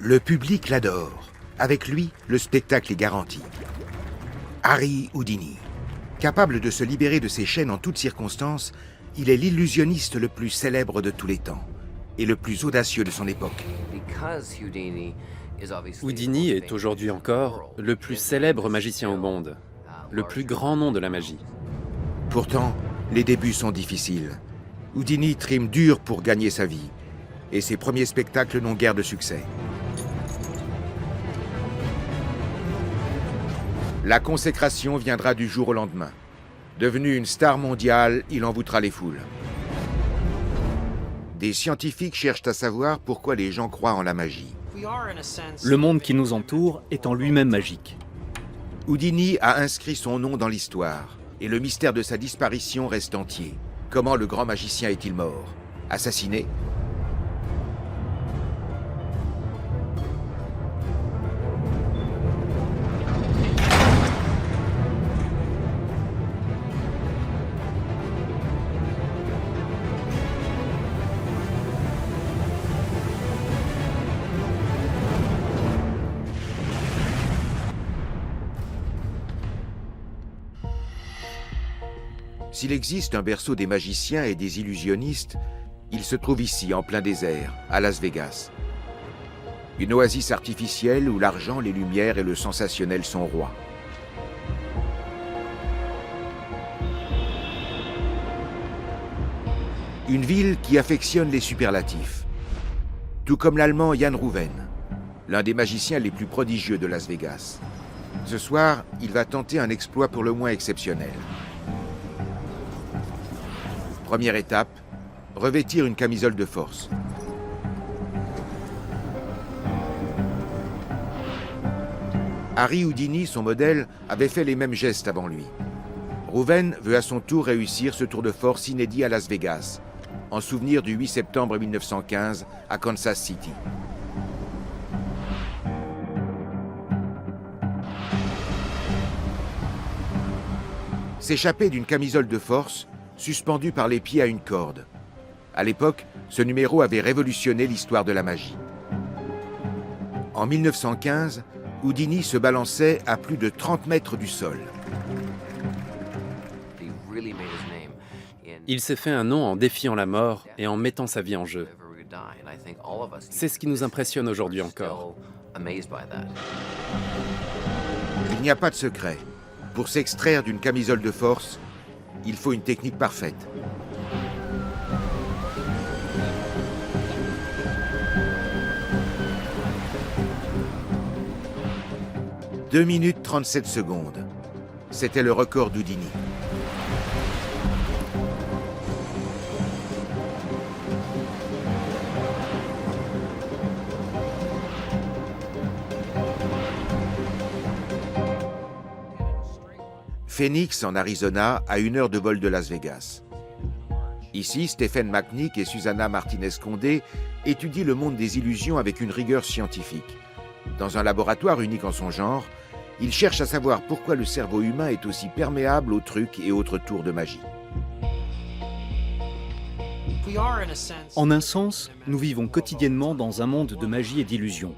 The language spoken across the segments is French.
Le public l'adore. Avec lui, le spectacle est garanti. Harry Houdini. Capable de se libérer de ses chaînes en toutes circonstances, il est l'illusionniste le plus célèbre de tous les temps et le plus audacieux de son époque. Houdini est aujourd'hui encore le plus célèbre magicien au monde, le plus grand nom de la magie. Pourtant, les débuts sont difficiles. Houdini trime dur pour gagner sa vie, et ses premiers spectacles n'ont guère de succès. La consécration viendra du jour au lendemain. Devenu une star mondiale, il envoûtera les foules. Des scientifiques cherchent à savoir pourquoi les gens croient en la magie. Le monde qui nous entoure est en lui-même magique. Houdini a inscrit son nom dans l'histoire, et le mystère de sa disparition reste entier. Comment le grand magicien est-il mort? Assassiné? S'il existe un berceau des magiciens et des illusionnistes, il se trouve ici, en plein désert, à Las Vegas. Une oasis artificielle où l'argent, les lumières et le sensationnel sont rois. Une ville qui affectionne les superlatifs. Tout comme l'Allemand Jan Rouven, l'un des magiciens les plus prodigieux de Las Vegas. Ce soir, il va tenter un exploit pour le moins exceptionnel. Première étape, revêtir une camisole de force. Harry Houdini, son modèle, avait fait les mêmes gestes avant lui. Rouven veut à son tour réussir ce tour de force inédit à Las Vegas, en souvenir du 8 septembre 1915 à Kansas City. S'échapper d'une camisole de force, suspendu par les pieds à une corde. À l'époque, ce numéro avait révolutionné l'histoire de la magie. En 1915, Houdini se balançait à plus de 30 mètres du sol. Il s'est fait un nom en défiant la mort et en mettant sa vie en jeu. C'est ce qui nous impressionne aujourd'hui encore. Il n'y a pas de secret. Pour s'extraire d'une camisole de force, il faut une technique parfaite. « 2 minutes 37 secondes. C'était le record d'Houdini. Phoenix, en Arizona, à 1 heure de vol de Las Vegas. Ici, Stephen Macknick et Susana Martinez-Condé étudient le monde des illusions avec une rigueur scientifique. Dans un laboratoire unique en son genre, ils cherchent à savoir pourquoi le cerveau humain est aussi perméable aux trucs et autres tours de magie. En un sens, nous vivons quotidiennement dans un monde de magie et d'illusions.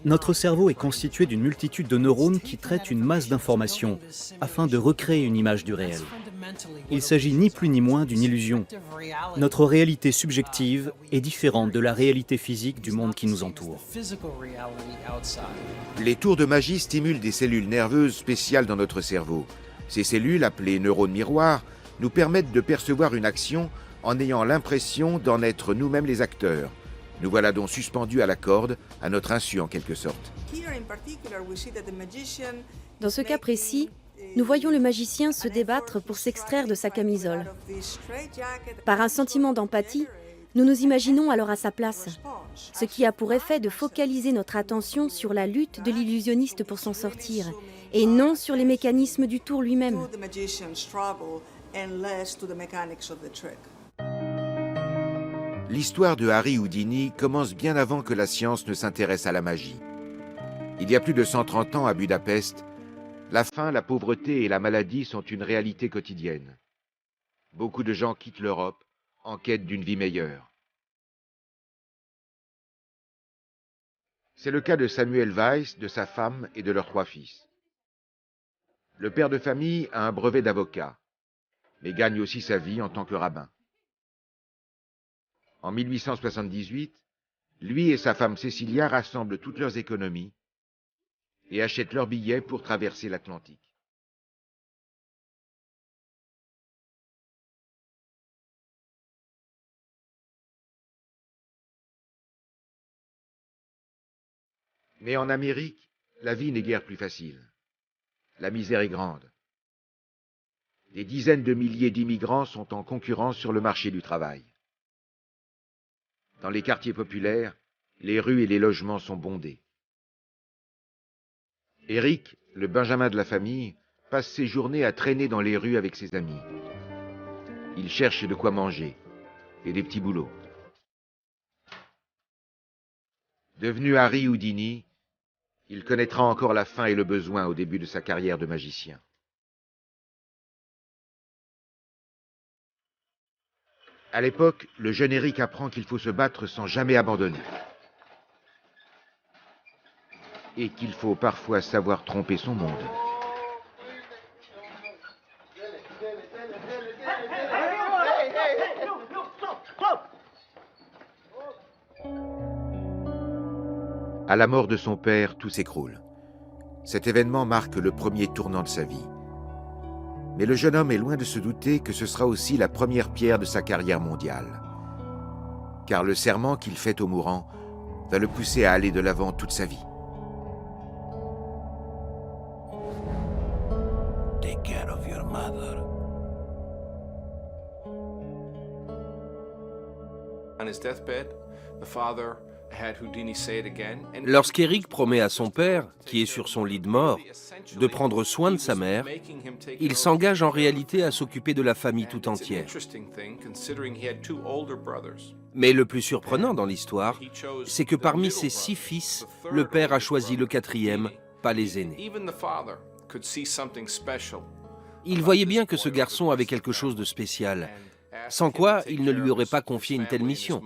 Notre cerveau est constitué d'une multitude de neurones qui traitent une masse d'informations afin de recréer une image du réel. Il s'agit ni plus ni moins d'une illusion. Notre réalité subjective est différente de la réalité physique du monde qui nous entoure. Les tours de magie stimulent des cellules nerveuses spéciales dans notre cerveau. Ces cellules, appelées neurones miroirs, nous permettent de percevoir une action en ayant l'impression d'en être nous-mêmes les acteurs. Nous voilà donc suspendus à la corde, à notre insu en quelque sorte. Dans ce cas précis, nous voyons le magicien se débattre pour s'extraire de sa camisole. Par un sentiment d'empathie, nous nous imaginons alors à sa place, ce qui a pour effet de focaliser notre attention sur la lutte de l'illusionniste pour s'en sortir, et non sur les mécanismes du tour lui-même. L'histoire de Harry Houdini commence bien avant que la science ne s'intéresse à la magie. Il y a plus de 130 ans à Budapest, la faim, la pauvreté et la maladie sont une réalité quotidienne. Beaucoup de gens quittent l'Europe en quête d'une vie meilleure. C'est le cas de Samuel Weiss, de sa femme et de leurs 3 fils. Le père de famille a un brevet d'avocat, mais gagne aussi sa vie en tant que rabbin. En 1878, lui et sa femme Cécilia rassemblent toutes leurs économies et achètent leurs billets pour traverser l'Atlantique. Mais en Amérique, la vie n'est guère plus facile. La misère est grande. Des dizaines de milliers d'immigrants sont en concurrence sur le marché du travail. Dans les quartiers populaires, les rues et les logements sont bondés. Eric, le benjamin de la famille, passe ses journées à traîner dans les rues avec ses amis. Il cherche de quoi manger et des petits boulots. Devenu Harry Houdini, il connaîtra encore la faim et le besoin au début de sa carrière de magicien. À l'époque, le jeune Eric apprend qu'il faut se battre sans jamais abandonner. Et qu'il faut parfois savoir tromper son monde. À la mort de son père, tout s'écroule. Cet événement marque le premier tournant de sa vie. Mais le jeune homme est loin de se douter que ce sera aussi la première pierre de sa carrière mondiale. Car le serment qu'il fait au mourant va le pousser à aller de l'avant toute sa vie. Take care of your mother. On his deathbed, the father had Houdini say it again. Lorsqu'Eric promet à son père, qui est sur son lit de mort, de prendre soin de sa mère, il s'engage en réalité à s'occuper de la famille tout entière. Mais le plus surprenant dans l'histoire, c'est que parmi ses 6 fils, le père a choisi le 4e, pas les aînés. Il voyait bien que ce garçon avait quelque chose de spécial, sans quoi il ne lui aurait pas confié une telle mission,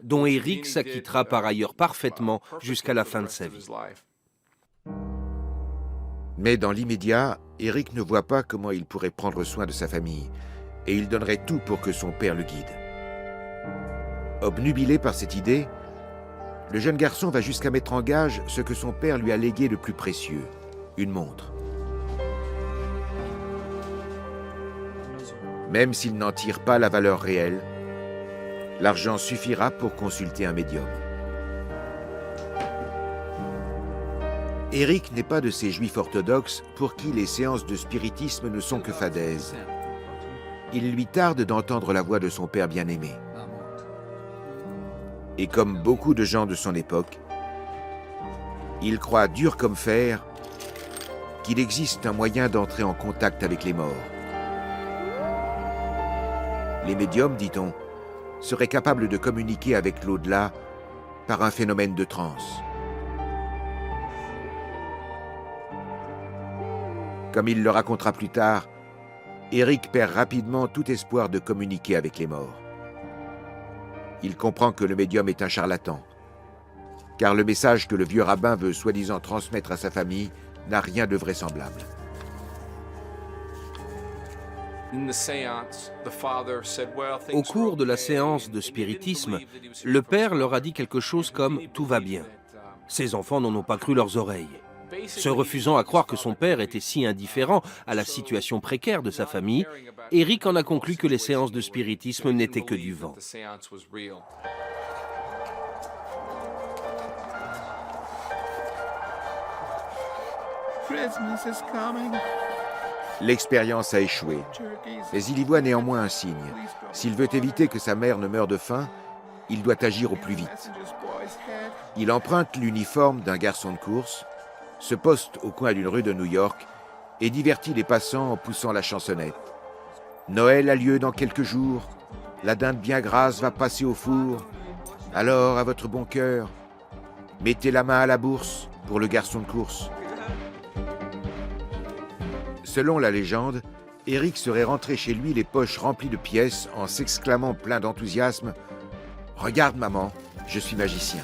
dont Eric s'acquittera par ailleurs parfaitement jusqu'à la fin de sa vie. Mais dans l'immédiat, Eric ne voit pas comment il pourrait prendre soin de sa famille, et il donnerait tout pour que son père le guide. Obnubilé par cette idée, le jeune garçon va jusqu'à mettre en gage ce que son père lui a légué de plus précieux, une montre. Même s'il n'en tire pas la valeur réelle, l'argent suffira pour consulter un médium. Eric n'est pas de ces juifs orthodoxes pour qui les séances de spiritisme ne sont que fadaises. Il lui tarde d'entendre la voix de son père bien-aimé. Et comme beaucoup de gens de son époque, il croit dur comme fer qu'il existe un moyen d'entrer en contact avec les morts. Les médiums, dit-on, seraient capables de communiquer avec l'au-delà par un phénomène de transe. Comme il le racontera plus tard, Eric perd rapidement tout espoir de communiquer avec les morts. Il comprend que le médium est un charlatan, car le message que le vieux rabbin veut soi-disant transmettre à sa famille n'a rien de vraisemblable. Au cours de la séance de spiritisme, le père leur a dit quelque chose comme « tout va bien ». Ses enfants n'en ont pas cru leurs oreilles. Se refusant à croire que son père était si indifférent à la situation précaire de sa famille, Eric en a conclu que les séances de spiritisme n'étaient que du vent. L'expérience a échoué, mais il y voit néanmoins un signe. S'il veut éviter que sa mère ne meure de faim, il doit agir au plus vite. Il emprunte l'uniforme d'un garçon de course, se poste au coin d'une rue de New York et divertit les passants en poussant la chansonnette. Noël a lieu dans quelques jours, la dinde bien grasse va passer au four. Alors, à votre bon cœur, mettez la main à la bourse pour le garçon de course. Selon la légende, Eric serait rentré chez lui les poches remplies de pièces en s'exclamant plein d'enthousiasme « Regarde maman, je suis magicien ».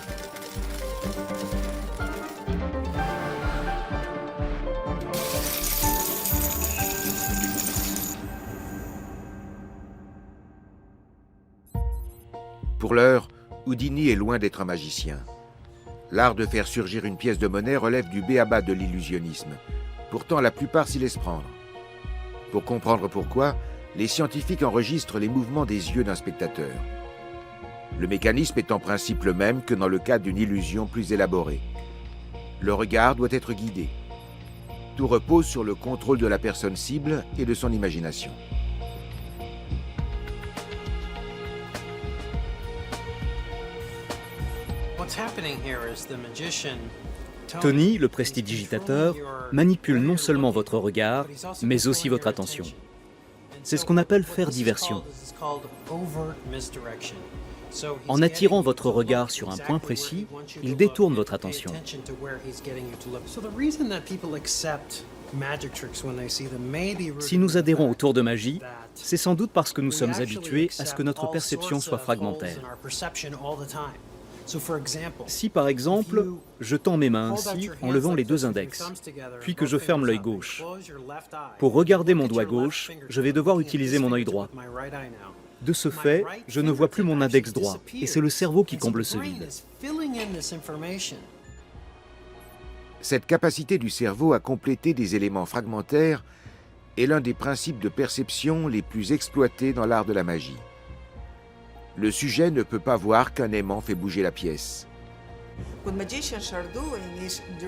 Pour l'heure, Houdini est loin d'être un magicien. L'art de faire surgir une pièce de monnaie relève du b.a.-ba de l'illusionnisme. Pourtant, la plupart s'y laissent prendre. Pour comprendre pourquoi, les scientifiques enregistrent les mouvements des yeux d'un spectateur. Le mécanisme est en principe le même que dans le cas d'une illusion plus élaborée. Le regard doit être guidé. Tout repose sur le contrôle de la personne cible et de son imagination. Tony, le prestidigitateur, manipule non seulement votre regard, mais aussi votre attention. C'est ce qu'on appelle faire diversion. En attirant votre regard sur un point précis, il détourne votre attention. Si nous adhérons au tour de magie, c'est sans doute parce que nous sommes habitués à ce que notre perception soit fragmentaire. Si par exemple, je tends mes mains ainsi en levant les deux index, puis que je ferme l'œil gauche, pour regarder mon doigt gauche, je vais devoir utiliser mon œil droit. De ce fait, je ne vois plus mon index droit, et c'est le cerveau qui comble ce vide. Cette capacité du cerveau à compléter des éléments fragmentaires est l'un des principes de perception les plus exploités dans l'art de la magie. Le sujet ne peut pas voir qu'un aimant fait bouger la pièce.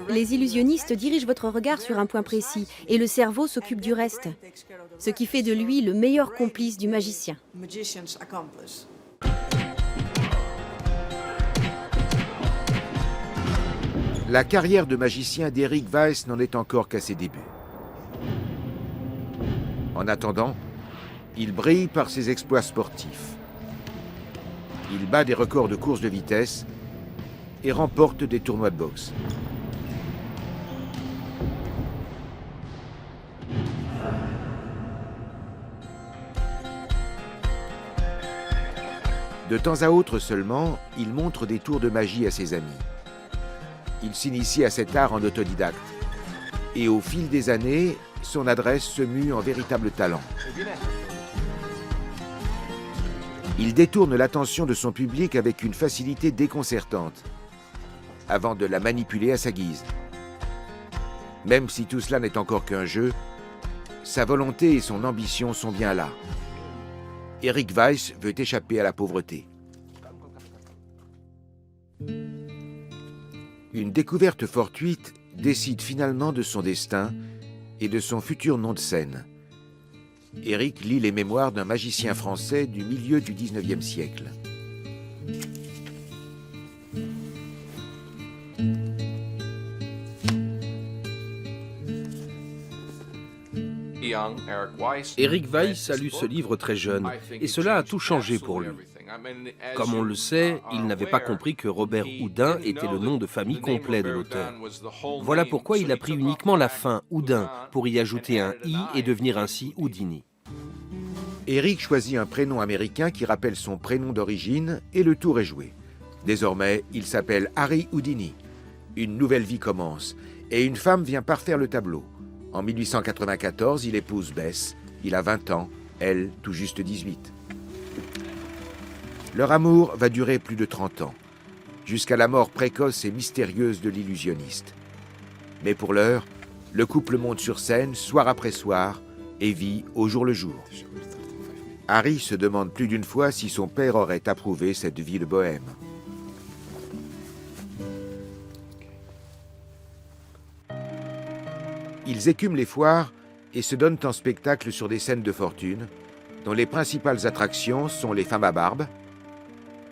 Les illusionnistes dirigent votre regard sur un point précis et le cerveau s'occupe du reste, ce qui fait de lui le meilleur complice du magicien. La carrière de magicien d'Eric Weiss n'en est encore qu'à ses débuts. En attendant, il brille par ses exploits sportifs. Il bat des records de course de vitesse et remporte des tournois de boxe. De temps à autre seulement, il montre des tours de magie à ses amis. Il s'initie à cet art en autodidacte. Et au fil des années, son adresse se mue en véritable talent. Il détourne l'attention de son public avec une facilité déconcertante, avant de la manipuler à sa guise. Même si tout cela n'est encore qu'un jeu, sa volonté et son ambition sont bien là. Eric Weiss veut échapper à la pauvreté. Une découverte fortuite décide finalement de son destin et de son futur nom de scène. Eric lit les mémoires d'un magicien français du milieu du XIXe siècle. Eric Weiss a lu ce livre très jeune, et cela a tout changé pour lui. Comme on le sait, il n'avait pas compris que Robert Houdin était le nom de famille complet de l'auteur. Voilà pourquoi il a pris uniquement la fin Houdin pour y ajouter un i et devenir ainsi Houdini. Eric choisit un prénom américain qui rappelle son prénom d'origine et le tour est joué. Désormais, il s'appelle Harry Houdini. Une nouvelle vie commence et une femme vient parfaire le tableau. En 1894, il épouse Bess. Il a 20 ans, elle tout juste 18. Leur amour va durer plus de 30 ans, jusqu'à la mort précoce et mystérieuse de l'illusionniste. Mais pour l'heure, le couple monte sur scène soir après soir et vit au jour le jour. Harry se demande plus d'une fois si son père aurait approuvé cette vie de bohème. Ils écument les foires et se donnent en spectacle sur des scènes de fortune, dont les principales attractions sont les femmes à barbe,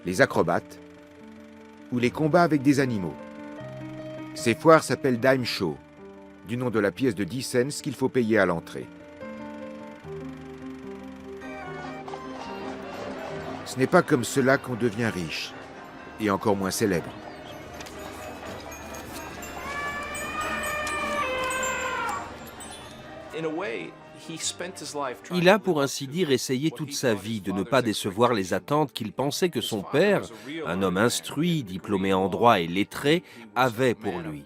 les acrobates ou les combats avec des animaux. Ces foires s'appellent Dime Show, du nom de la pièce de 10 cents qu'il faut payer à l'entrée. Ce n'est pas comme cela qu'on devient riche, et encore moins célèbre. Il a, pour ainsi dire, essayé toute sa vie de ne pas décevoir les attentes qu'il pensait que son père, un homme instruit, diplômé en droit et lettré, avait pour lui.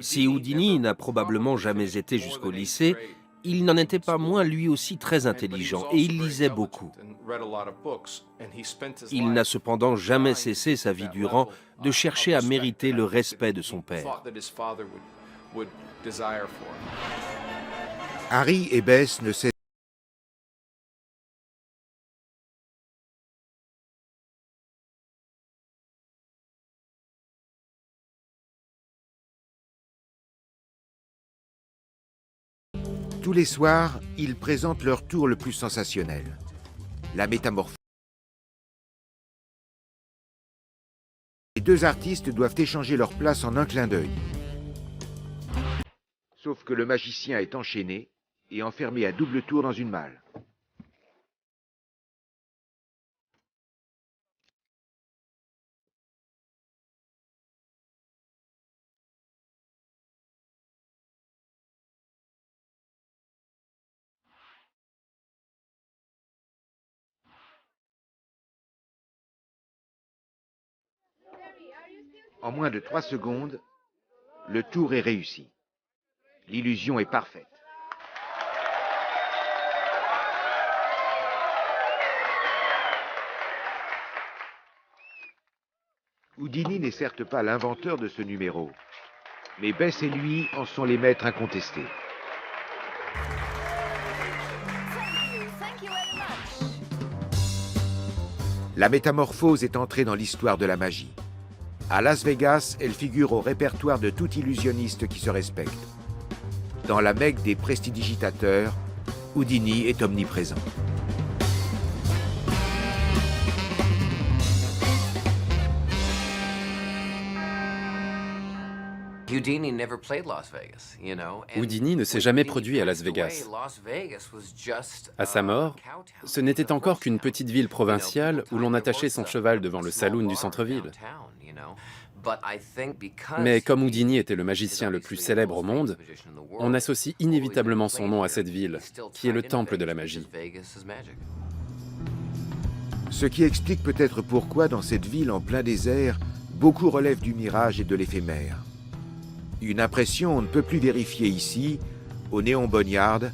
Si Houdini n'a probablement jamais été jusqu'au lycée, il n'en était pas moins lui aussi très intelligent et il lisait beaucoup. Il n'a cependant jamais cessé sa vie durant de chercher à mériter le respect de son père. Harry et Bess ne cessent tous les soirs, ils présentent leur tour le plus sensationnel, la métamorphose. Les deux artistes doivent échanger leur place en un clin d'œil. Sauf que le magicien est enchaîné et enfermé à double tour dans une malle. En moins de 3 secondes, le tour est réussi. L'illusion est parfaite. Houdini n'est certes pas l'inventeur de ce numéro, mais Bess et lui en sont les maîtres incontestés. La métamorphose est entrée dans l'histoire de la magie. À Las Vegas, elle figure au répertoire de tout illusionniste qui se respecte. Dans la Mecque des prestidigitateurs, Houdini est omniprésent. Houdini ne s'est jamais produit à Las Vegas. À sa mort, ce n'était encore qu'une petite ville provinciale où l'on attachait son cheval devant le saloon du centre-ville. Mais comme Houdini était le magicien le plus célèbre au monde, on associe inévitablement son nom à cette ville, qui est le temple de la magie. Ce qui explique peut-être pourquoi, dans cette ville en plein désert, beaucoup relèvent du mirage et de l'éphémère. Une impression on ne peut plus vérifier ici, au Néon Boneyard,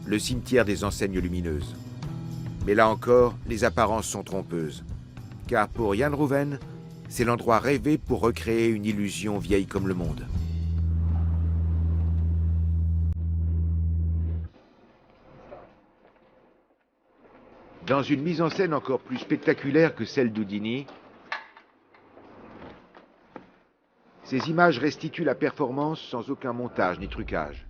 le cimetière des enseignes lumineuses. Mais là encore, les apparences sont trompeuses. Car pour Jan Rouven, c'est l'endroit rêvé pour recréer une illusion vieille comme le monde. Dans une mise en scène encore plus spectaculaire que celle d'Houdini, ces images restituent la performance sans aucun montage ni trucage.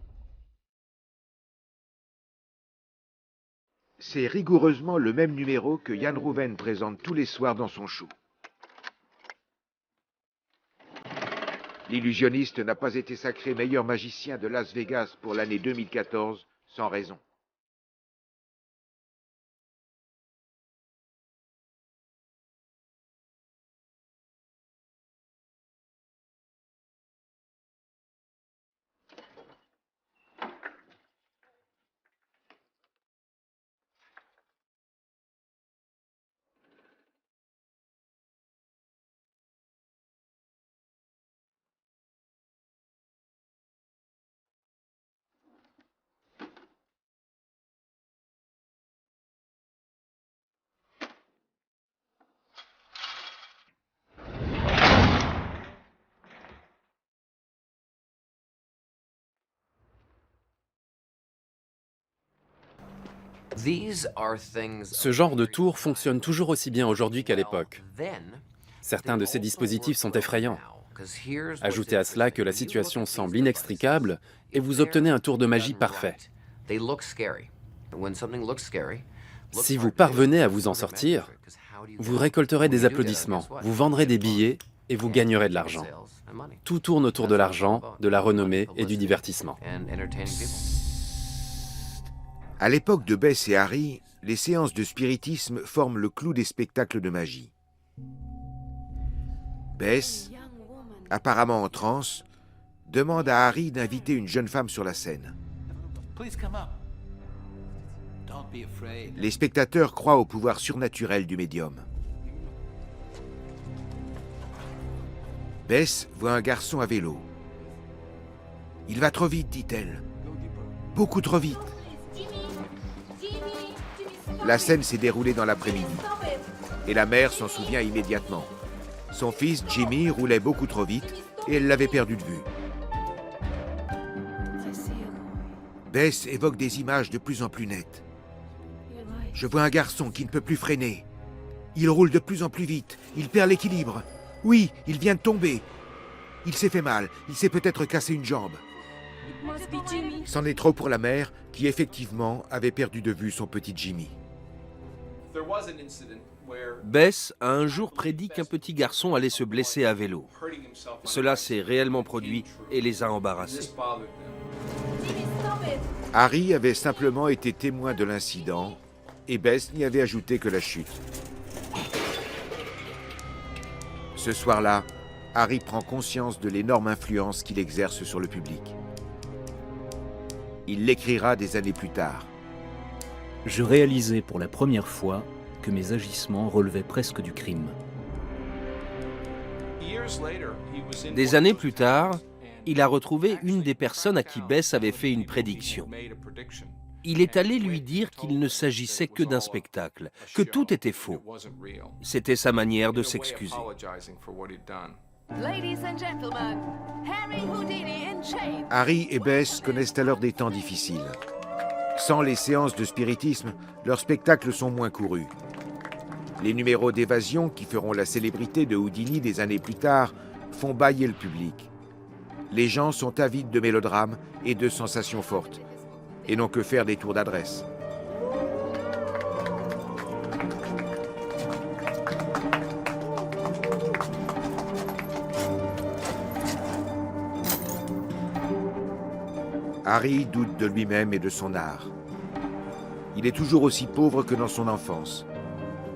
C'est rigoureusement le même numéro que Jan Rouven présente tous les soirs dans son show. L'illusionniste n'a pas été sacré meilleur magicien de Las Vegas pour l'année 2014 sans raison. Ce genre de tour fonctionne toujours aussi bien aujourd'hui qu'à l'époque. Certains de ces dispositifs sont effrayants. Ajoutez à cela que la situation semble inextricable et vous obtenez un tour de magie parfait. Si vous parvenez à vous en sortir, vous récolterez des applaudissements, vous vendrez des billets et vous gagnerez de l'argent. Tout tourne autour de l'argent, de la renommée et du divertissement. À l'époque de Bess et Harry, les séances de spiritisme forment le clou des spectacles de magie. Bess, apparemment en transe, demande à Harry d'inviter une jeune femme sur la scène. Les spectateurs croient au pouvoir surnaturel du médium. Bess voit un garçon à vélo. « Il va trop vite, dit-elle. Beaucoup trop vite. » La scène s'est déroulée dans l'après-midi. Et la mère s'en souvient immédiatement. Son fils, Jimmy, roulait beaucoup trop vite et elle l'avait perdu de vue. Bess évoque des images de plus en plus nettes. Je vois un garçon qui ne peut plus freiner. Il roule de plus en plus vite. Il perd l'équilibre. Oui, il vient de tomber. Il s'est fait mal. Il s'est peut-être cassé une jambe. C'en est trop pour la mère qui, effectivement, avait perdu de vue son petit Jimmy. Bess a un jour prédit qu'un petit garçon allait se blesser à vélo. Cela s'est réellement produit et les a embarrassés. Harry avait simplement été témoin de l'incident et Bess n'y avait ajouté que la chute. Ce soir-là, Harry prend conscience de l'énorme influence qu'il exerce sur le public. Il l'écrira des années plus tard. Je réalisais pour la première fois que mes agissements relevaient presque du crime. Des années plus tard, il a retrouvé une des personnes à qui Bess avait fait une prédiction. Il est allé lui dire qu'il ne s'agissait que d'un spectacle, que tout était faux. C'était sa manière de s'excuser. Harry et Bess connaissent alors des temps difficiles. Sans les séances de spiritisme, leurs spectacles sont moins courus. Les numéros d'évasion qui feront la célébrité de Houdini des années plus tard font bâiller le public. Les gens sont avides de mélodrames et de sensations fortes, et n'ont que faire des tours d'adresse. Harry doute de lui-même et de son art. Il est toujours aussi pauvre que dans son enfance.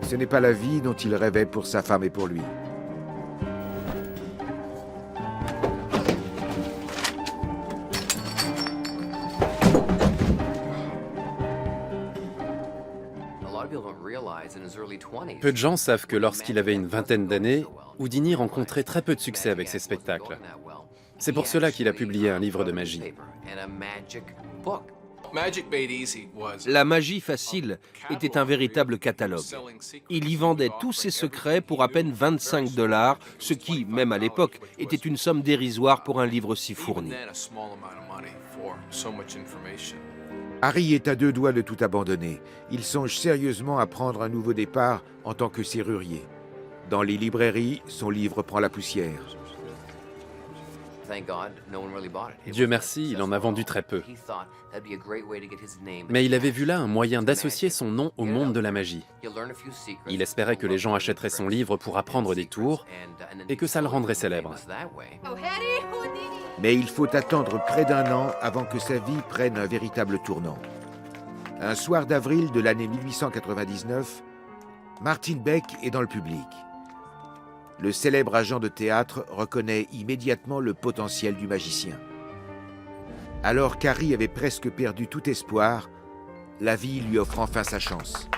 Ce n'est pas la vie dont il rêvait pour sa femme et pour lui. Peu de gens savent que lorsqu'il avait une vingtaine d'années, Houdini rencontrait très peu de succès avec ses spectacles. C'est pour cela qu'il a publié un livre de magie. La magie facile était un véritable catalogue. Il y vendait tous ses secrets pour à peine 25 $, ce qui, même à l'époque, était une somme dérisoire pour un livre si fourni. Harry est à deux doigts de tout abandonner. Il songe sérieusement à prendre un nouveau départ en tant que serrurier. Dans les librairies, son livre prend la poussière. Dieu merci, il en a vendu très peu. Mais il avait vu là un moyen d'associer son nom au monde de la magie. Il espérait que les gens achèteraient son livre pour apprendre des tours et que ça le rendrait célèbre. Mais il faut attendre près d'un an avant que sa vie prenne un véritable tournant. Un soir d'avril de l'année 1899, Martin Beck est dans le public. Le célèbre agent de théâtre reconnaît immédiatement le potentiel du magicien. Alors qu'Harry avait presque perdu tout espoir, la vie lui offre enfin sa chance.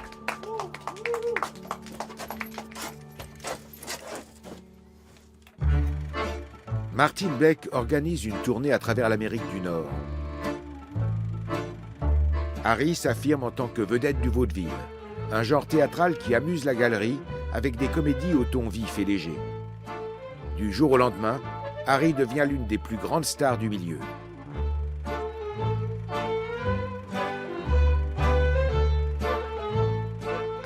Martin Beck organise une tournée à travers l'Amérique du Nord. Harry s'affirme en tant que vedette du vaudeville, un genre théâtral qui amuse la galerie avec des comédies au ton vif et léger. Du jour au lendemain, Harry devient l'une des plus grandes stars du milieu.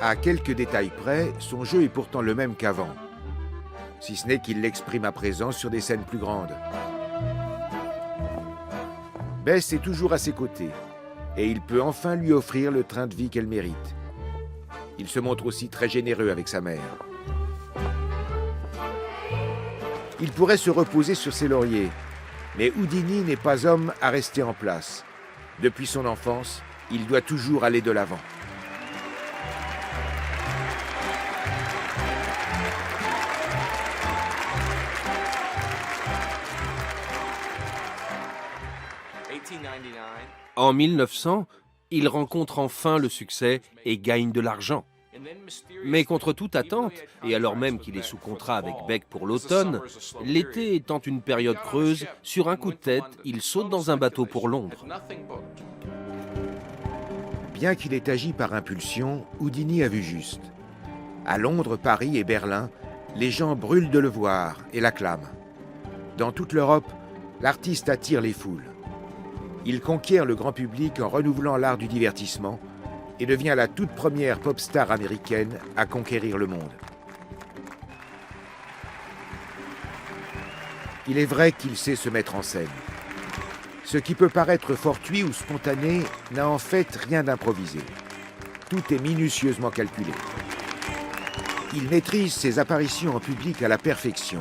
À quelques détails près, son jeu est pourtant le même qu'avant, si ce n'est qu'il l'exprime à présent sur des scènes plus grandes. Bess est toujours à ses côtés, et il peut enfin lui offrir le train de vie qu'elle mérite. Il se montre aussi très généreux avec sa mère. Il pourrait se reposer sur ses lauriers, mais Houdini n'est pas homme à rester en place. Depuis son enfance, il doit toujours aller de l'avant. En 1900, il rencontre enfin le succès et gagne de l'argent. Mais contre toute attente, et alors même qu'il est sous contrat avec Beck pour l'automne, l'été étant une période creuse, sur un coup de tête, il saute dans un bateau pour Londres. Bien qu'il ait agi par impulsion, Houdini a vu juste. À Londres, Paris et Berlin, les gens brûlent de le voir et l'acclament. Dans toute l'Europe, l'artiste attire les foules. Il conquiert le grand public en renouvelant l'art du divertissement et devient la toute première pop star américaine à conquérir le monde. Il est vrai qu'il sait se mettre en scène. Ce qui peut paraître fortuit ou spontané n'a en fait rien d'improvisé. Tout est minutieusement calculé. Il maîtrise ses apparitions en public à la perfection.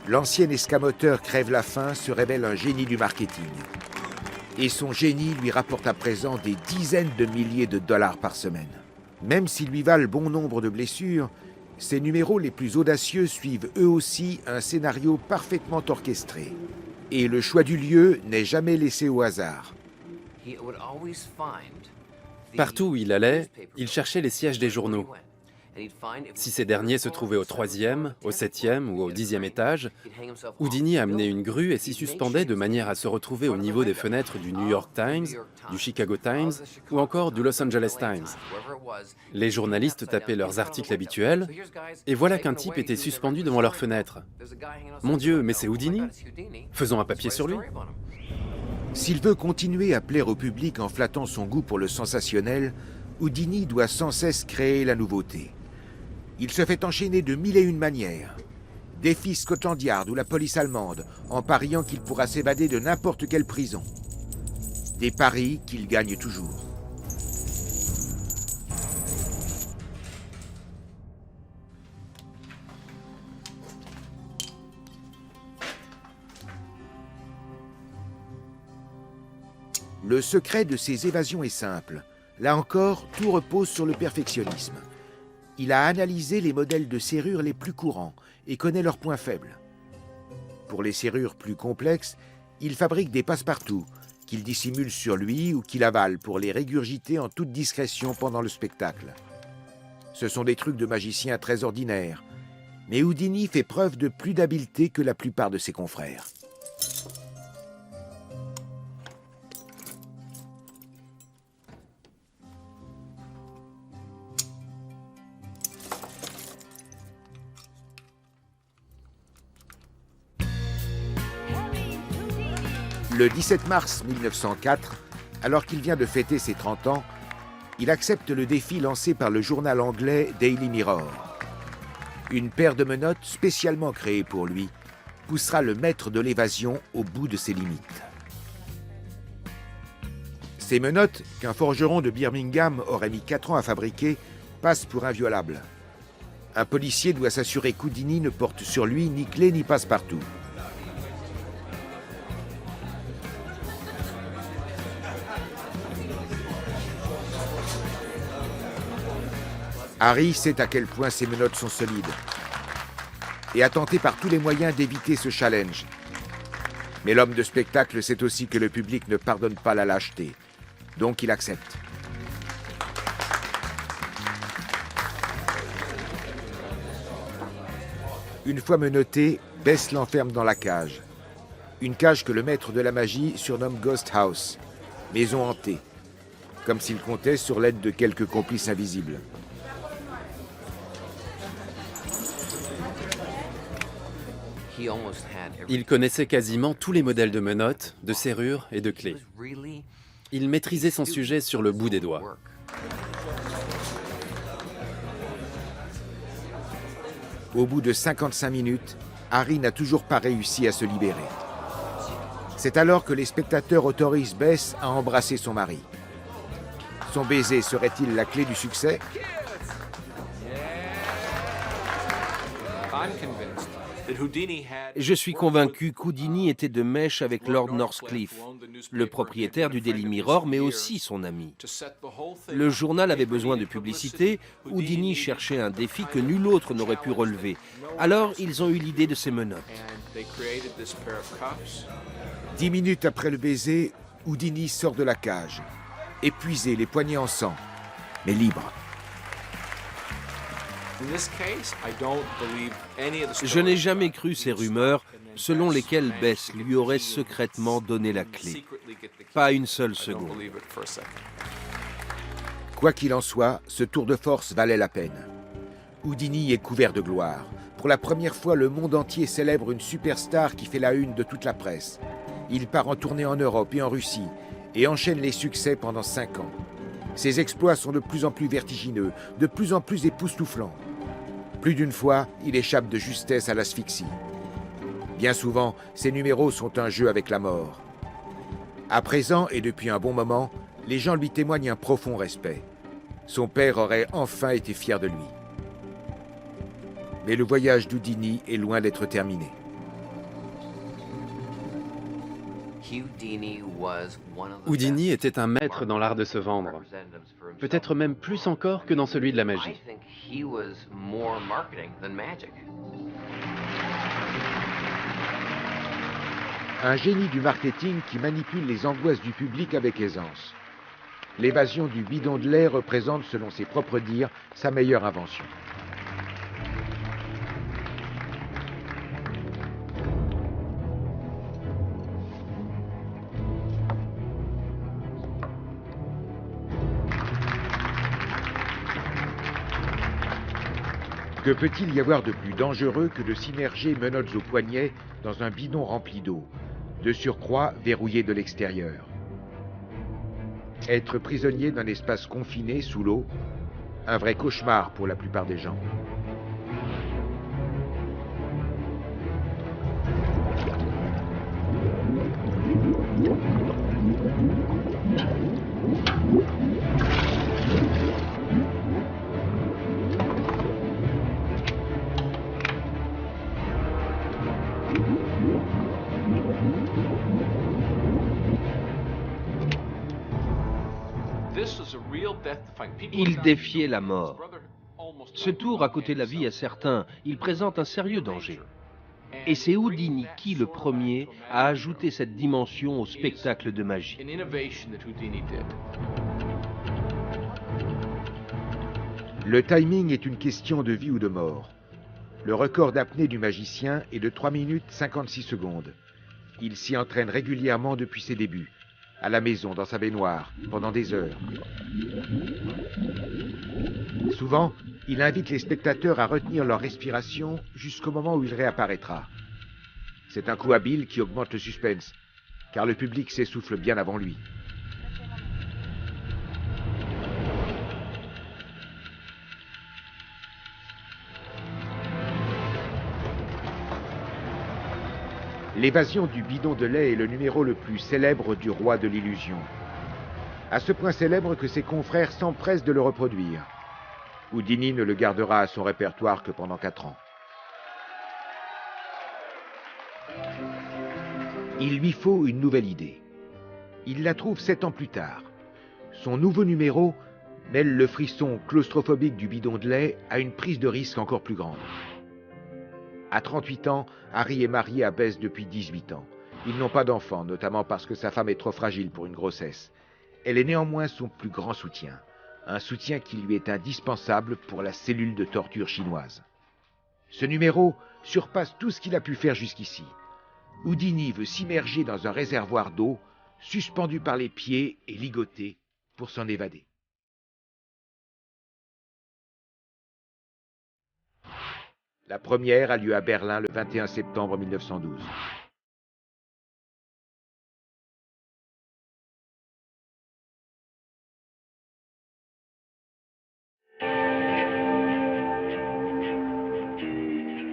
L'ancien escamoteur crève-la-faim se révèle un génie du marketing. Et son génie lui rapporte à présent des dizaines de milliers de dollars par semaine. Même s'ils lui valent bon nombre de blessures, ses numéros les plus audacieux suivent eux aussi un scénario parfaitement orchestré. Et le choix du lieu n'est jamais laissé au hasard. Partout où il allait, il cherchait les sièges des journaux. Si ces derniers se trouvaient au 3e, au 7e ou au 10e étage, Houdini amenait une grue et s'y suspendait de manière à se retrouver au niveau des fenêtres du New York Times, du Chicago Times ou encore du Los Angeles Times. Les journalistes tapaient leurs articles habituels et voilà qu'un type était suspendu devant leur fenêtre. Mon Dieu, mais c'est Houdini? Faisons un papier sur lui. S'il veut continuer à plaire au public en flattant son goût pour le sensationnel, Houdini doit sans cesse créer la nouveauté. Il se fait enchaîner de 1001 manières. Défie Scotland Yard ou la police allemande, en pariant qu'il pourra s'évader de n'importe quelle prison. Des paris qu'il gagne toujours. Le secret de ses évasions est simple. Là encore, tout repose sur le perfectionnisme. Il a analysé les modèles de serrures les plus courants et connaît leurs points faibles. Pour les serrures plus complexes, il fabrique des passe-partout qu'il dissimule sur lui ou qu'il avale pour les régurgiter en toute discrétion pendant le spectacle. Ce sont des trucs de magicien très ordinaires, mais Houdini fait preuve de plus d'habileté que la plupart de ses confrères. Le 17 mars 1904, alors qu'il vient de fêter ses 30 ans, il accepte le défi lancé par le journal anglais Daily Mirror. Une paire de menottes spécialement créée pour lui poussera le maître de l'évasion au bout de ses limites. Ces menottes, qu'un forgeron de Birmingham aurait mis 4 ans à fabriquer, passent pour inviolables. Un policier doit s'assurer qu'Houdini ne porte sur lui ni clé ni passe-partout. Harry sait à quel point ces menottes sont solides et a tenté par tous les moyens d'éviter ce challenge. Mais l'homme de spectacle sait aussi que le public ne pardonne pas la lâcheté, donc il accepte. Une fois menotté, Bess l'enferme dans la cage. Une cage que le maître de la magie surnomme Ghost House, maison hantée, comme s'il comptait sur l'aide de quelques complices invisibles. Il connaissait quasiment tous les modèles de menottes, de serrures et de clés. Il maîtrisait son sujet sur le bout des doigts. Au bout de 55 minutes, Harry n'a toujours pas réussi à se libérer. C'est alors que les spectateurs autorisent Bess à embrasser son mari. Son baiser serait-il la clé du succès ? Je suis convaincu qu'Houdini était de mèche avec Lord Northcliffe, le propriétaire du Daily Mirror, mais aussi son ami. Le journal avait besoin de publicité, Houdini cherchait un défi que nul autre n'aurait pu relever. Alors, ils ont eu l'idée de ces menottes. 10 minutes après le baiser, Houdini sort de la cage, épuisé, les poignets en sang, mais libre. Je n'ai jamais cru ces rumeurs selon lesquelles Bess lui aurait secrètement donné la clé. Pas une seule seconde. Quoi qu'il en soit, ce tour de force valait la peine. Houdini est couvert de gloire. Pour la première fois, le monde entier célèbre une superstar qui fait la une de toute la presse. Il part en tournée en Europe et en Russie et enchaîne les succès pendant 5 ans. Ses exploits sont de plus en plus vertigineux, de plus en plus époustouflants. Plus d'une fois, il échappe de justesse à l'asphyxie. Bien souvent, ses numéros sont un jeu avec la mort. À présent, et depuis un bon moment, les gens lui témoignent un profond respect. Son père aurait enfin été fier de lui. Mais le voyage d'Houdini est loin d'être terminé. Houdini était un maître dans l'art de se vendre, peut-être même plus encore que dans celui de la magie. Un génie du marketing qui manipule les angoisses du public avec aisance. L'évasion du bidon de lait représente, selon ses propres dires, sa meilleure invention. Que peut-il y avoir de plus dangereux que de s'immerger menottes aux poignets dans un bidon rempli d'eau, de surcroît verrouillé de l'extérieur? Être prisonnier d'un espace confiné sous l'eau, un vrai cauchemar pour la plupart des gens. Il défiait la mort. Ce tour a coûté la vie à certains. Il présente un sérieux danger. Et c'est Houdini qui, le premier, a ajouté cette dimension au spectacle de magie. Le timing est une question de vie ou de mort. Le record d'apnée du magicien est de 3 minutes 56 secondes. Il s'y entraîne régulièrement depuis ses débuts, à la maison, dans sa baignoire, pendant des heures. Souvent, il invite les spectateurs à retenir leur respiration jusqu'au moment où il réapparaîtra. C'est un coup habile qui augmente le suspense, car le public s'essouffle bien avant lui. L'évasion du bidon de lait est le numéro le plus célèbre du roi de l'illusion. À ce point célèbre que ses confrères s'empressent de le reproduire. Houdini ne le gardera à son répertoire que pendant 4 ans. Il lui faut une nouvelle idée. Il la trouve 7 ans plus tard. Son nouveau numéro mêle le frisson claustrophobique du bidon de lait à une prise de risque encore plus grande. À 38 ans, Harry est marié à Bess depuis 18 ans. Ils n'ont pas d'enfant, notamment parce que sa femme est trop fragile pour une grossesse. Elle est néanmoins son plus grand soutien. Un soutien qui lui est indispensable pour la cellule de torture chinoise. Ce numéro surpasse tout ce qu'il a pu faire jusqu'ici. Houdini veut s'immerger dans un réservoir d'eau, suspendu par les pieds et ligoté pour s'en évader. La première a lieu à Berlin le 21 septembre 1912.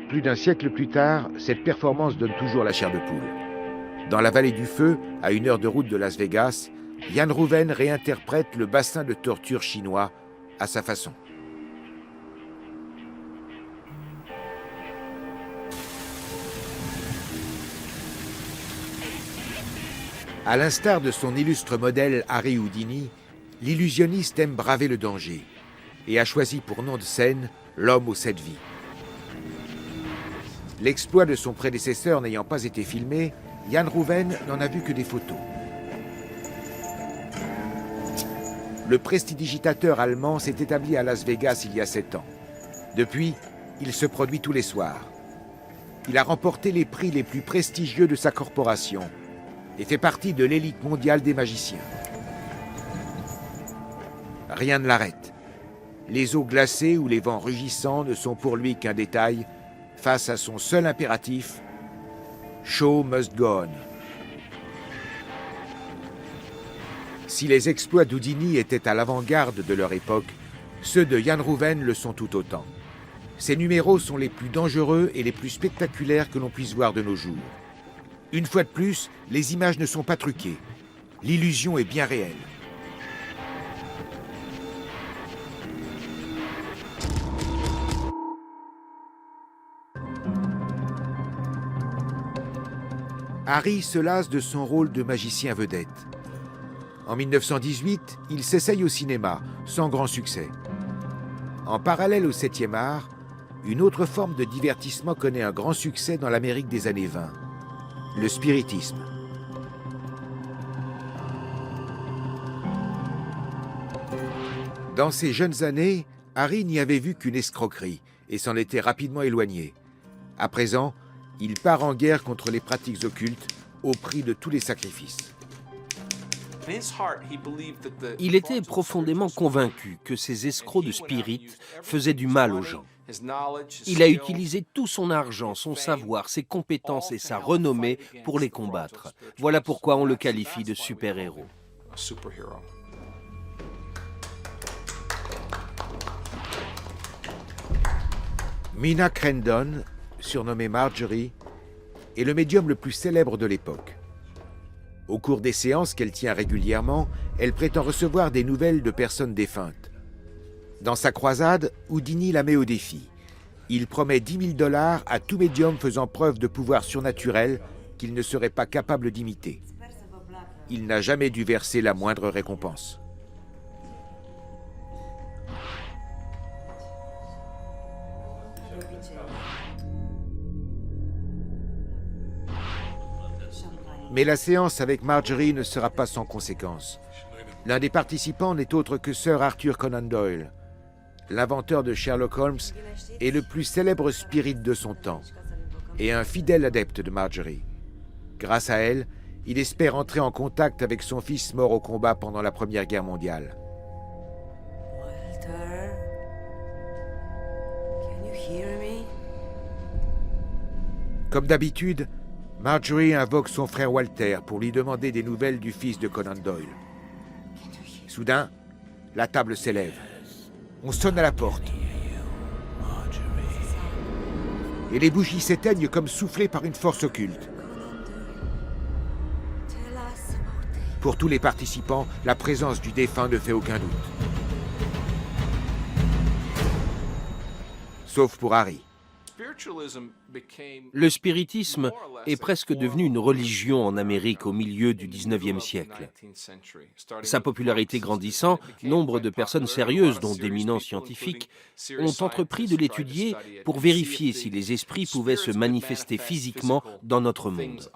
Plus d'un siècle plus tard, cette performance donne toujours la chair de poule. Dans la vallée du Feu, à 1 heure de route de Las Vegas, Jan Rouven réinterprète le bassin de torture chinois à sa façon. À l'instar de son illustre modèle Harry Houdini, l'illusionniste aime braver le danger et a choisi pour nom de scène l'homme aux 7 vies. L'exploit de son prédécesseur n'ayant pas été filmé, Jan Rouven n'en a vu que des photos. Le prestidigitateur allemand s'est établi à Las Vegas il y a 7 ans. Depuis, il se produit tous les soirs. Il a remporté les prix les plus prestigieux de sa corporation et fait partie de l'élite mondiale des magiciens. Rien ne l'arrête. Les eaux glacées ou les vents rugissants ne sont pour lui qu'un détail face à son seul impératif, « Show must go on ». Si les exploits d'Houdini étaient à l'avant-garde de leur époque, ceux de Jan Rouven le sont tout autant. Ces numéros sont les plus dangereux et les plus spectaculaires que l'on puisse voir de nos jours. Une fois de plus, les images ne sont pas truquées. L'illusion est bien réelle. Harry se lasse de son rôle de magicien vedette. En 1918, il s'essaye au cinéma, sans grand succès. En parallèle au 7e art, une autre forme de divertissement connaît un grand succès dans l'Amérique des années 20, le spiritisme. Dans ses jeunes années, Harry n'y avait vu qu'une escroquerie et s'en était rapidement éloigné. À présent, il part en guerre contre les pratiques occultes au prix de tous les sacrifices. Il était profondément convaincu que ces escrocs de spirites faisaient du mal aux gens. Il a utilisé tout son argent, son savoir, ses compétences et sa renommée pour les combattre. Voilà pourquoi on le qualifie de super-héros. Mina Crandon, surnommée Marjorie, est le médium le plus célèbre de l'époque. Au cours des séances qu'elle tient régulièrement, elle prétend recevoir des nouvelles de personnes défuntes. Dans sa croisade, Houdini la met au défi. Il promet 10 000 $ à tout médium faisant preuve de pouvoir surnaturel qu'il ne serait pas capable d'imiter. Il n'a jamais dû verser la moindre récompense. Mais la séance avec Marjorie ne sera pas sans conséquences. L'un des participants n'est autre que Sir Arthur Conan Doyle, l'inventeur de Sherlock Holmes et le plus célèbre spirit de son temps, et un fidèle adepte de Marjorie. Grâce à elle, il espère entrer en contact avec son fils mort au combat pendant la Première Guerre mondiale. Walter, can you hear me? Comme d'habitude, Marjorie invoque son frère Walter pour lui demander des nouvelles du fils de Conan Doyle. Soudain, la table s'élève. On sonne à la porte. Et les bougies s'éteignent comme soufflées par une force occulte. Pour tous les participants, la présence du défunt ne fait aucun doute. Sauf pour Harry. Le spiritisme est presque devenu une religion en Amérique au milieu du XIXe siècle. Sa popularité grandissant, nombre de personnes sérieuses, dont d'éminents scientifiques, ont entrepris de l'étudier pour vérifier si les esprits pouvaient se manifester physiquement dans notre monde.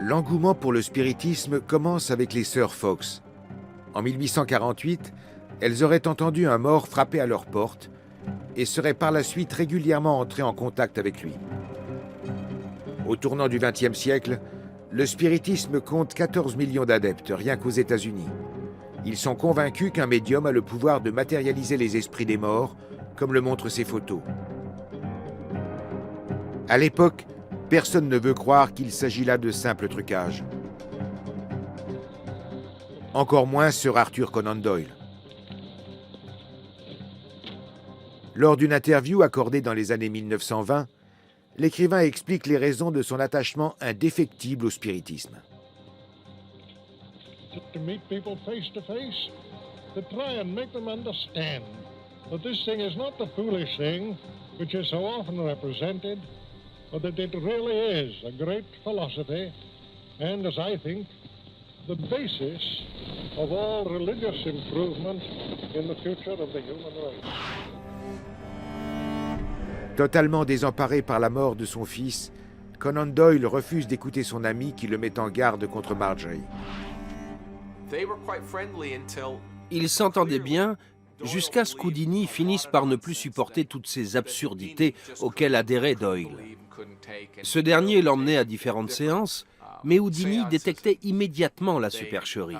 L'engouement pour le spiritisme commence avec les sœurs Fox. En 1848, elles auraient entendu un mort frapper à leur porte et seraient par la suite régulièrement entrées en contact avec lui. Au tournant du XXe siècle, le spiritisme compte 14 millions d'adeptes, rien qu'aux États-Unis. Ils sont convaincus qu'un médium a le pouvoir de matérialiser les esprits des morts, comme le montrent ces photos. À l'époque, personne ne veut croire qu'il s'agit là de simples trucages. Encore moins Sir Arthur Conan Doyle. Lors d'une interview accordée dans les années 1920, l'écrivain explique les raisons de son attachement indéfectible au spiritisme. To meet people face to face, to try and make them understand that this thing is not the foolish thing which is so often represented, but that it really is a great philosophy and, as I think, the basis of all religious improvement in the future of the human race. Totalement désemparé par la mort de son fils, Conan Doyle refuse d'écouter son ami qui le met en garde contre Marjorie. Ils s'entendaient bien jusqu'à ce qu'Houdini finisse par ne plus supporter toutes ces absurdités auxquelles adhérait Doyle. Ce dernier l'emmenait à différentes séances, mais Houdini détectait immédiatement la supercherie.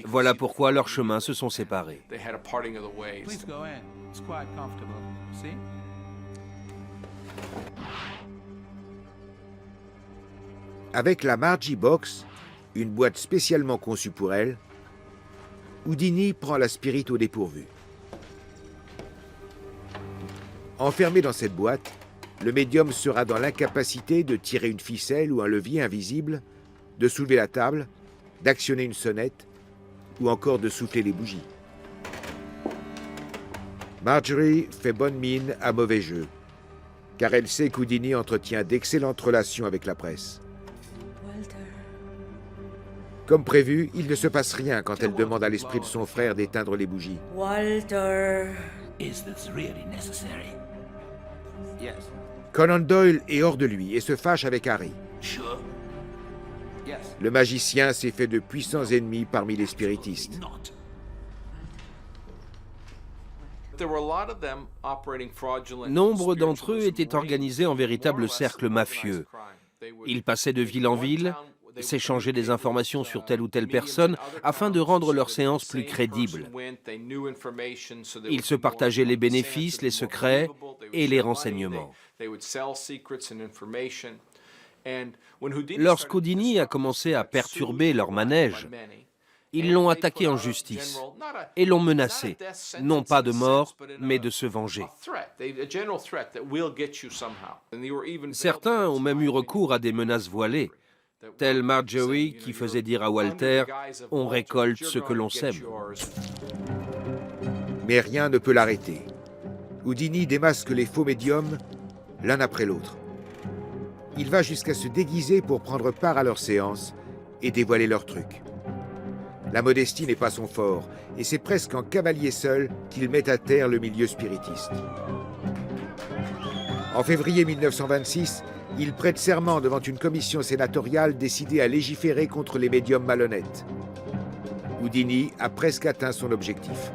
Voilà pourquoi leurs chemins se sont séparés. They had a parting of the ways. Please go in. It's quite comfortable. See? Avec la Margie Box, une boîte spécialement conçue pour elle, Houdini prend la Spirit au dépourvu. Enfermé dans cette boîte, le médium sera dans l'incapacité de tirer une ficelle ou un levier invisible, de soulever la table, d'actionner une sonnette ou encore de souffler les bougies. Marjorie fait bonne mine à mauvais jeu, car elle sait qu'Houdini entretient d'excellentes relations avec la presse. Comme prévu, il ne se passe rien quand elle demande à l'esprit de son frère d'éteindre les bougies. Walter. Is this really necessary? Yes. Conan Doyle est hors de lui et se fâche avec Harry. Sure. Yes. Le magicien s'est fait de puissants ennemis parmi les spiritistes. Not. Nombre d'entre eux étaient organisés en véritable cercle mafieux. Ils passaient de ville en ville, s'échangeaient des informations sur telle ou telle personne afin de rendre leurs séances plus crédibles. Ils se partageaient les bénéfices, les secrets et les renseignements. Lorsqu'Houdini a commencé à perturber leur manège, ils l'ont attaqué en justice et l'ont menacé, non pas de mort, mais de se venger. Certains ont même eu recours à des menaces voilées, telle Marjorie qui faisait dire à Walter « On récolte ce que l'on sème ». Mais rien ne peut l'arrêter. Houdini démasque les faux médiums l'un après l'autre. Il va jusqu'à se déguiser pour prendre part à leurs séances et dévoiler leurs trucs. La modestie n'est pas son fort, et c'est presque en cavalier seul qu'il met à terre le milieu spiritiste. En février 1926, il prête serment devant une commission sénatoriale décidée à légiférer contre les médiums malhonnêtes. Houdini a presque atteint son objectif.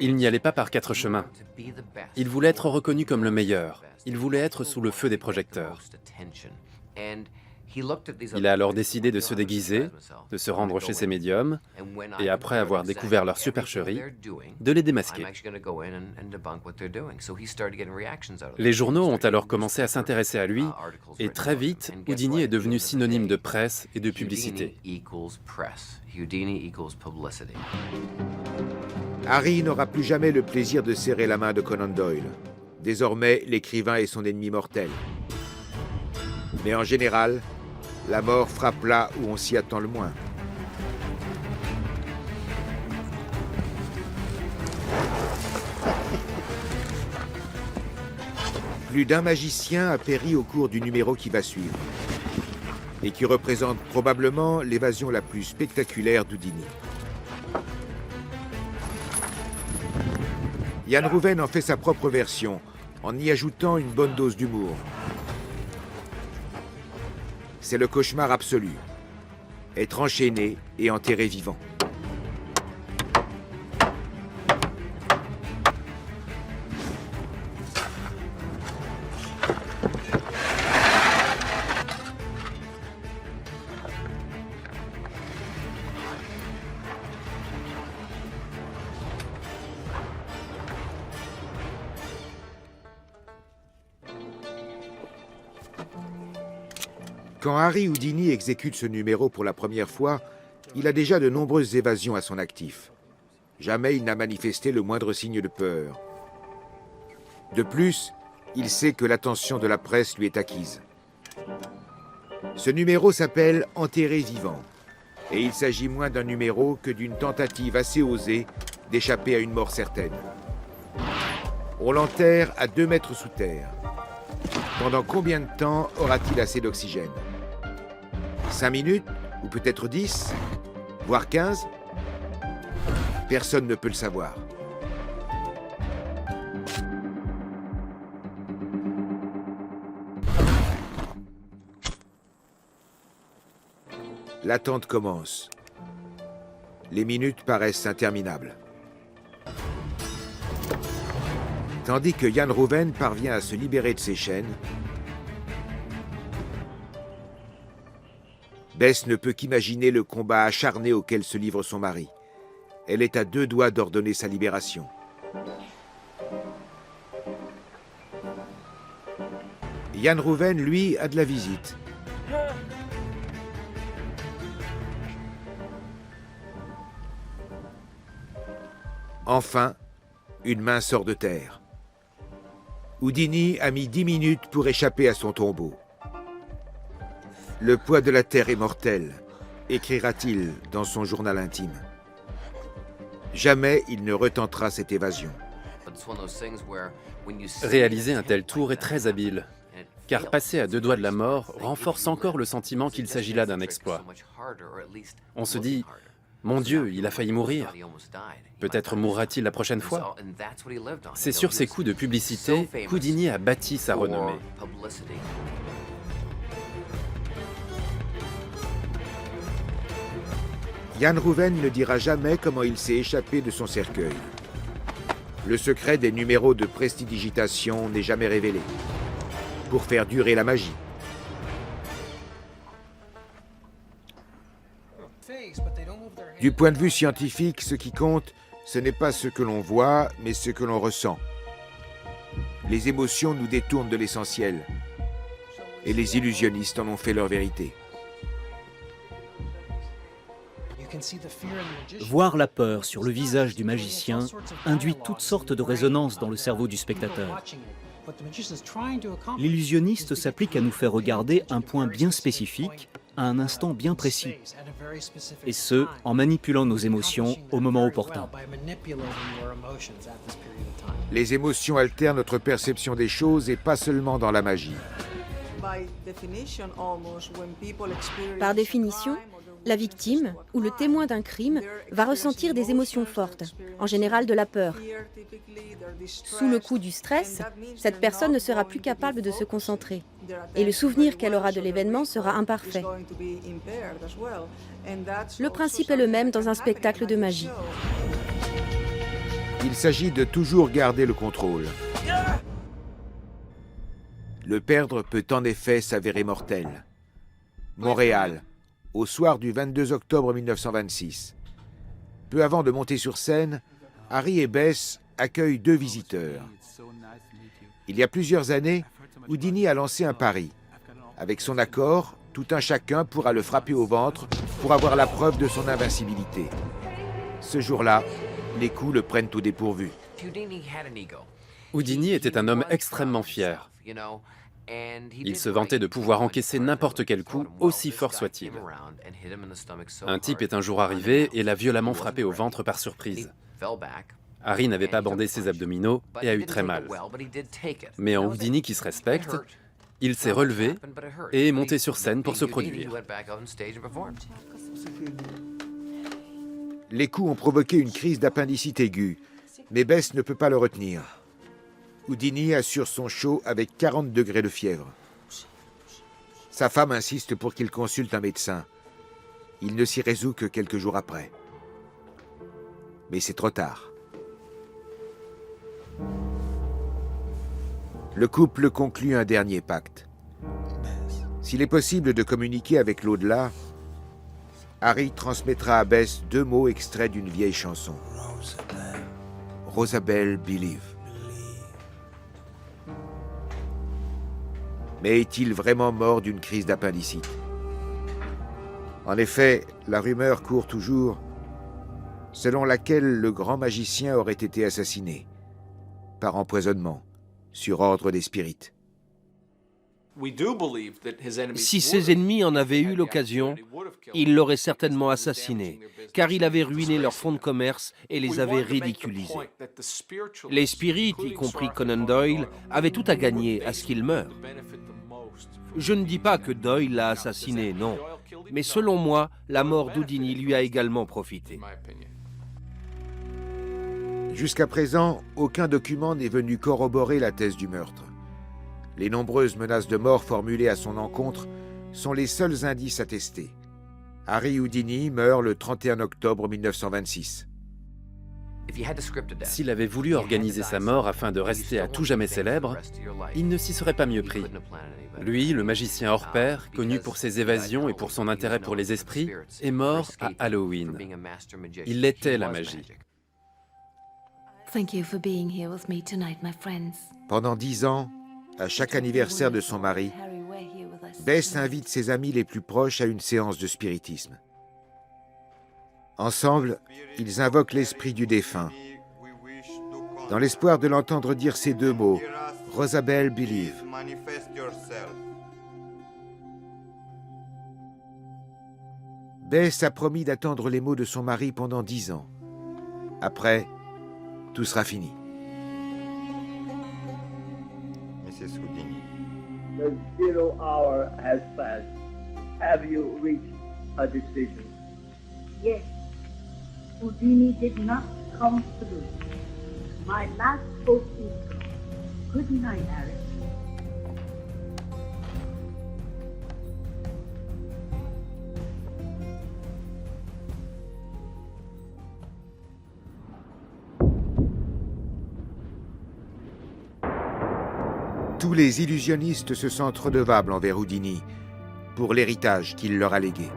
Il n'y allait pas par quatre chemins. Il voulait être reconnu comme le meilleur. Il voulait être sous le feu des projecteurs. Il a alors décidé de se déguiser, de se rendre chez ses médiums, et après avoir découvert leur supercherie, de les démasquer. Les journaux ont alors commencé à s'intéresser à lui, et très vite, Houdini est devenu synonyme de presse et de publicité. Harry n'aura plus jamais le plaisir de serrer la main de Conan Doyle. Désormais, l'écrivain est son ennemi mortel. Mais en général, la mort frappe là où on s'y attend le moins. Plus d'un magicien a péri au cours du numéro qui va suivre, et qui représente probablement l'évasion la plus spectaculaire d'Houdini. Yann Rouven en fait sa propre version, en y ajoutant une bonne dose d'humour. C'est le cauchemar absolu. Être enchaîné et enterré vivant. Quand Harry Houdini exécute ce numéro pour la première fois, il a déjà de nombreuses évasions à son actif. Jamais il n'a manifesté le moindre signe de peur. De plus, il sait que l'attention de la presse lui est acquise. Ce numéro s'appelle « Enterré vivant » et il s'agit moins d'un numéro que d'une tentative assez osée d'échapper à une mort certaine. On l'enterre à 2 mètres sous terre. Pendant combien de temps aura-t-il assez d'oxygène ? 5 minutes, ou peut-être 10, voire 15 ? Personne ne peut le savoir. L'attente commence. Les minutes paraissent interminables. Tandis que Yann Rouven parvient à se libérer de ses chaînes, Bess ne peut qu'imaginer le combat acharné auquel se livre son mari. Elle est à 2 doigts d'ordonner sa libération. Jan Rouwen, lui, a de la visite. Enfin, une main sort de terre. Houdini a mis 10 minutes pour échapper à son tombeau. Le poids de la terre est mortel, écrira-t-il dans son journal intime. Jamais il ne retentera cette évasion. Réaliser un tel tour est très habile, car passer à 2 doigts de la mort renforce encore le sentiment qu'il s'agit là d'un exploit. On se dit, mon Dieu, il a failli mourir. Peut-être mourra-t-il la prochaine fois. C'est sur ces coups de publicité qu'Houdini a bâti sa renommée. Jan Rouwen ne dira jamais comment il s'est échappé de son cercueil. Le secret des numéros de prestidigitation n'est jamais révélé. Pour faire durer la magie. Du point de vue scientifique, ce qui compte, ce n'est pas ce que l'on voit, mais ce que l'on ressent. Les émotions nous détournent de l'essentiel. Et les illusionnistes en ont fait leur vérité. Voir la peur sur le visage du magicien induit toutes sortes de résonances dans le cerveau du spectateur. L'illusionniste s'applique à nous faire regarder un point bien spécifique, à un instant bien précis, et ce, en manipulant nos émotions au moment opportun. Les émotions altèrent notre perception des choses et pas seulement dans la magie. Par définition, la victime ou le témoin d'un crime va ressentir des émotions fortes, en général de la peur. Sous le coup du stress, cette personne ne sera plus capable de se concentrer et le souvenir qu'elle aura de l'événement sera imparfait. Le principe est le même dans un spectacle de magie. Il s'agit de toujours garder le contrôle. Le perdre peut en effet s'avérer mortel. Montréal, au soir du 22 octobre 1926. Peu avant de monter sur scène, Harry et Bess accueillent 2 visiteurs. Il y a plusieurs années, Houdini a lancé un pari. Avec son accord, tout un chacun pourra le frapper au ventre pour avoir la preuve de son invincibilité. Ce jour-là, les coups le prennent au dépourvu. Houdini était un homme extrêmement fier. Il se vantait de pouvoir encaisser n'importe quel coup, aussi fort soit-il. Un type est un jour arrivé et l'a violemment frappé au ventre par surprise. Harry n'avait pas bandé ses abdominaux et a eu très mal. Mais en Houdini qui se respecte, il s'est relevé et est monté sur scène pour se produire. Les coups ont provoqué une crise d'appendicite aiguë, mais Bess ne peut pas le retenir. Houdini assure son show avec 40 degrés de fièvre. Sa femme insiste pour qu'il consulte un médecin. Il ne s'y résout que quelques jours après. Mais c'est trop tard. Le couple conclut un dernier pacte. S'il est possible de communiquer avec l'au-delà, Harry transmettra à Bess 2 mots extraits d'une vieille chanson. Rosabelle Believe. Mais est-il vraiment mort d'une crise d'appendicite? En effet, la rumeur court toujours, selon laquelle le grand magicien aurait été assassiné, par empoisonnement, sur ordre des spirites. Si ses ennemis en avaient eu l'occasion, ils l'auraient certainement assassiné, car il avait ruiné leur fonds de commerce et les avait ridiculisés. Les spirites, y compris Conan Doyle, avaient tout à gagner à ce qu'il meure. Je ne dis pas que Doyle l'a assassiné, non. Mais selon moi, la mort d'Houdini lui a également profité. Jusqu'à présent, aucun document n'est venu corroborer la thèse du meurtre. Les nombreuses menaces de mort formulées à son encontre sont les seuls indices attestés. Harry Houdini meurt le 31 octobre 1926. S'il avait voulu organiser sa mort afin de rester à tout jamais célèbre, il ne s'y serait pas mieux pris. Lui, le magicien hors pair, connu pour ses évasions et pour son intérêt pour les esprits, est mort à Halloween. Il était la magie. Pendant 10 ans, à chaque anniversaire de son mari, Bess invite ses amis les plus proches à une séance de spiritisme. Ensemble, ils invoquent l'esprit du défunt, dans l'espoir de l'entendre dire ces deux mots, « Rosabelle, believe ». Bess a promis d'attendre les mots de son mari pendant 10 ans. Après, tout sera fini. Mrs. Houdini. The 0 hour has passed. Have you reached a decision? Yes. Houdini did not come through. My last hope is gone. Good night, Harry. Tous les illusionnistes se sentent redevables envers Houdini pour l'héritage qu'il leur a légué.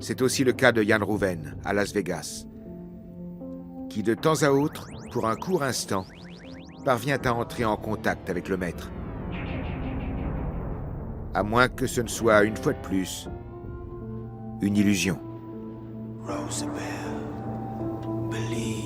C'est aussi le cas de Jan Rouven à Las Vegas, qui de temps à autre, pour un court instant, parvient à entrer en contact avec le maître. À moins que ce ne soit, une fois de plus, une illusion. Rosabelle, believe.